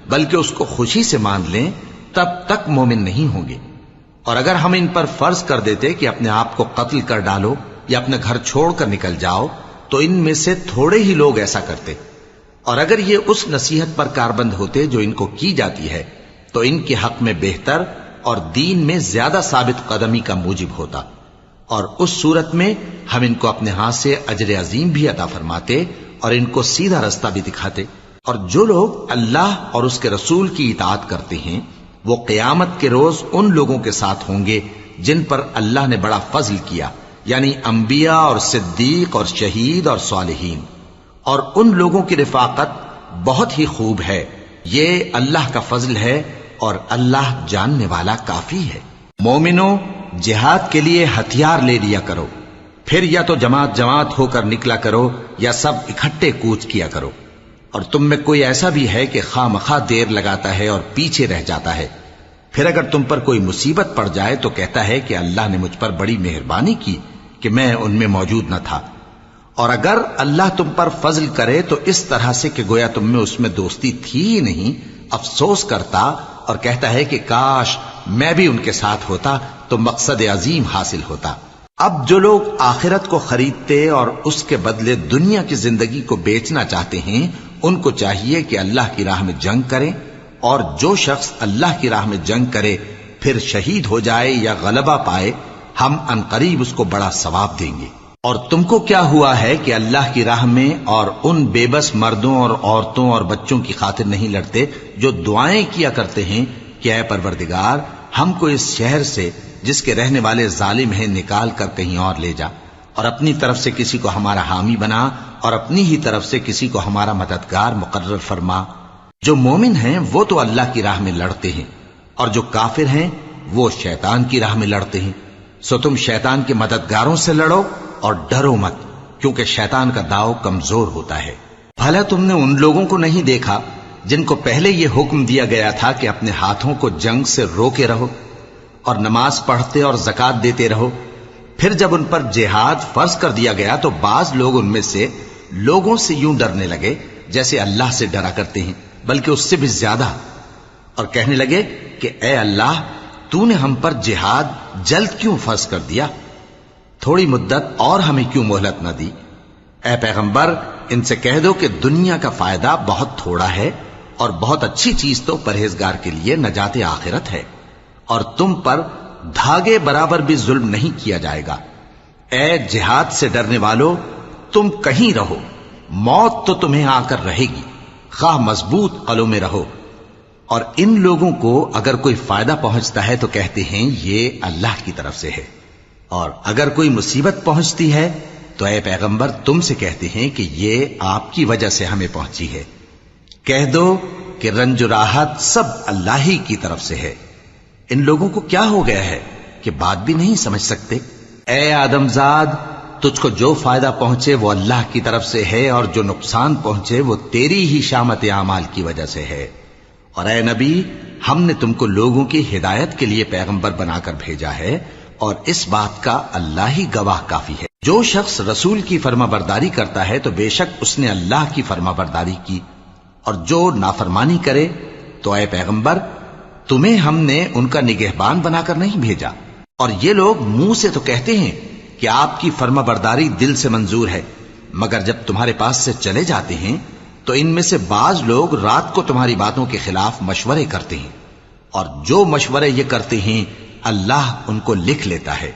بلکہ اس کو خوشی سے مان لیں تب تک مومن نہیں ہوں گے۔ اور اگر ہم ان پر فرض کر دیتے کہ اپنے آپ کو قتل کر ڈالو یا اپنے گھر چھوڑ کر نکل جاؤ تو ان میں سے تھوڑے ہی لوگ ایسا کرتے، اور اگر یہ اس نصیحت پر کاربند ہوتے جو ان کو کی جاتی ہے تو ان کے حق میں بہتر اور دین میں زیادہ ثابت قدمی کا موجب ہوتا، اور اس صورت میں ہم ان کو اپنے ہاتھ سے اجر عظیم بھی عطا فرماتے اور ان کو سیدھا رستہ بھی دکھاتے۔ اور جو لوگ اللہ اور اس کے رسول کی اطاعت کرتے ہیں وہ قیامت کے روز ان لوگوں کے ساتھ ہوں گے جن پر اللہ نے بڑا فضل کیا، یعنی انبیاء اور صدیق اور شہید اور صالحین، اور ان لوگوں کی رفاقت بہت ہی خوب ہے۔ یہ اللہ کا فضل ہے اور اللہ جاننے والا کافی ہے۔ مومنوں، جہاد کے لیے ہتھیار لے لیا کرو، پھر یا تو جماعت جماعت ہو کر نکلا کرو یا سب اکٹھے کوچ کیا کرو۔ اور تم میں کوئی ایسا بھی ہے کہ خواہ مخواہ دیر لگاتا ہے اور پیچھے رہ جاتا ہے، پھر اگر تم پر کوئی مصیبت پڑ جائے تو کہتا ہے کہ اللہ نے مجھ پر بڑی مہربانی کی کہ میں ان میں موجود نہ تھا۔ اور اگر اللہ تم پر فضل کرے تو اس طرح سے کہ گویا تم میں اس میں دوستی تھی ہی نہیں، افسوس کرتا اور کہتا ہے کہ کاش میں بھی ان کے ساتھ ہوتا تو مقصد عظیم حاصل ہوتا۔ اب جو لوگ آخرت کو خریدتے اور اس کے بدلے دنیا کی زندگی کو بیچنا چاہتے ہیں ان کو چاہیے کہ اللہ کی راہ میں جنگ کریں، اور جو شخص اللہ کی راہ میں جنگ کرے پھر شہید ہو جائے یا غلبہ پائے ہم عنقریب اس کو بڑا ثواب دیں گے۔ اور تم کو کیا ہوا ہے کہ اللہ کی راہ میں اور ان بے بس مردوں اور عورتوں اور بچوں کی خاطر نہیں لڑتے جو دعائیں کیا کرتے ہیں کہ اے پروردگار ہم کو اس شہر سے جس کے رہنے والے ظالم ہیں نکال کر کہیں اور لے جا، اور اپنی طرف سے کسی کو ہمارا حامی بنا اور اپنی ہی طرف سے کسی کو ہمارا مددگار مقرر فرما۔ جو مومن ہیں وہ تو اللہ کی راہ میں لڑتے ہیں، اور جو کافر ہیں وہ شیطان کی راہ میں لڑتے ہیں، سو تم شیطان کے مددگاروں سے لڑو اور ڈرو مت، کیونکہ شیطان کا داؤ کمزور ہوتا ہے۔ بھلا تم نے ان لوگوں کو نہیں دیکھا جن کو پہلے یہ حکم دیا گیا تھا کہ اپنے ہاتھوں کو جنگ سے روکے رہو اور نماز پڑھتے اور زکوٰۃ دیتے رہو، پھر جب ان پر جہاد فرض کر دیا گیا تو بعض لوگ ان میں سے لوگوں سے یوں ڈرنے لگے جیسے اللہ سے ڈرا کرتے ہیں، بلکہ اس سے بھی زیادہ، اور کہنے لگے کہ اے اللہ تو نے ہم پر جہاد جلد کیوں فرض کر دیا؟ تھوڑی مدت اور ہمیں کیوں مہلت نہ دی؟ اے پیغمبر ان سے کہہ دو کہ دنیا کا فائدہ بہت تھوڑا ہے اور بہت اچھی چیز تو پرہیزگار کے لیے نجات آخرت ہے، اور تم پر دھاگے برابر بھی ظلم نہیں کیا جائے گا۔ اے جہاد سے ڈرنے والو، تم کہیں رہو، موت تو تمہیں آ کر رہے گی، خواہ مضبوط قلعوں میں رہو۔ اور ان لوگوں کو اگر کوئی فائدہ پہنچتا ہے تو کہتے ہیں یہ اللہ کی طرف سے ہے، اور اگر کوئی مصیبت پہنچتی ہے تو اے پیغمبر تم سے کہتے ہیں کہ یہ آپ کی وجہ سے ہمیں پہنچی ہے۔ کہہ دو کہ رنج و راحت سب اللہ ہی کی طرف سے ہے۔ ان لوگوں کو کیا ہو گیا ہے کہ بات بھی نہیں سمجھ سکتے؟ اے آدم زاد، تجھ کو جو فائدہ پہنچے وہ اللہ کی طرف سے ہے، اور جو نقصان پہنچے وہ تیری ہی شامت اعمال کی وجہ سے ہے۔ اور اے نبی، ہم نے تم کو لوگوں کی ہدایت کے لیے پیغمبر بنا کر بھیجا ہے، اور اس بات کا اللہ ہی گواہ کافی ہے۔ جو شخص رسول کی فرما برداری کرتا ہے تو بے شک اس نے اللہ کی فرما برداری کی، اور جو نافرمانی کرے تو اے پیغمبر تمہیں ہم نے ان کا نگہبان بنا کر نہیں بھیجا۔ اور یہ لوگ منہ سے تو کہتے ہیں کہ آپ کی فرما برداری دل سے منظور ہے، مگر جب تمہارے پاس سے چلے جاتے ہیں تو ان میں سے بعض لوگ رات کو تمہاری باتوں کے خلاف مشورے کرتے ہیں، اور جو مشورے یہ کرتے ہیں اللہ ان کو لکھ لیتا ہے۔